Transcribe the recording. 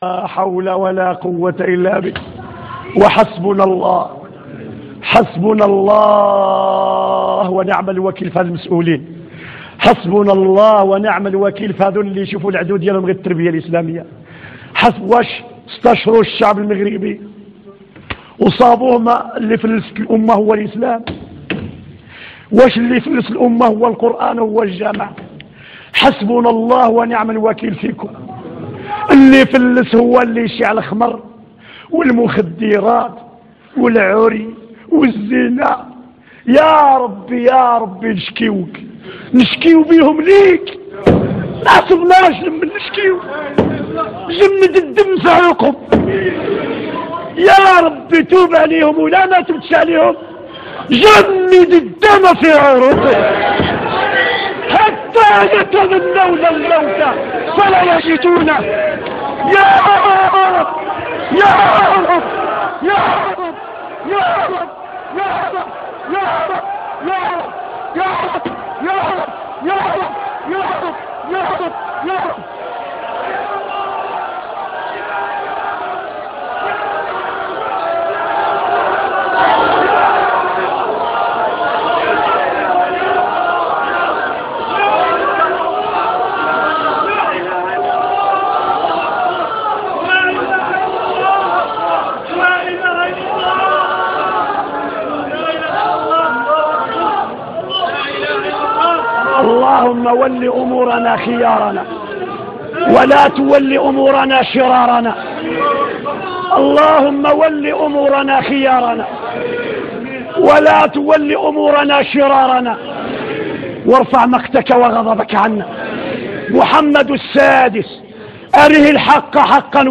لا حول ولا قوة إلا بك. وحسبنا الله، حسبنا الله ونعم الوكيل في هذا المسؤولين. حسبنا الله ونعم الوكيل في هذول اللي يشوفوا العدو ديالهم غير التربية الإسلامية. واش استشروا الشعب المغربي وصابوه اللي فلس الأمة هو الإسلام؟ واش اللي فلس الأمة هو القرآن هو الجامع؟ حسبنا الله ونعم الوكيل فيكم. اللي فلس هو اللي يشيع الخمر والمخدرات والعري والزنا. يا ربي يا ربي نشكيوك، نشكيو بيهم ليك، ما صبناش لما نشكيو. جمد الدم في عروقهم يا ربي، توب عليهم ولا ما تبتش عليهم. جمد الدم في عروقهم حتى يتمنون الموت فلا يجدونه. يا رب يا رب يا رب يا رب يا رب يا رب يا رب يا رب يا رب يا رب يا رب يا رب يا رب. اللهم ول أمورنا خيارنا ولا تول أمورنا شرارنا. اللهم ول أمورنا خيارنا ولا تول أمورنا شرارنا، وارفع مقتك وغضبك عنا. محمد السادس أره الحق حقا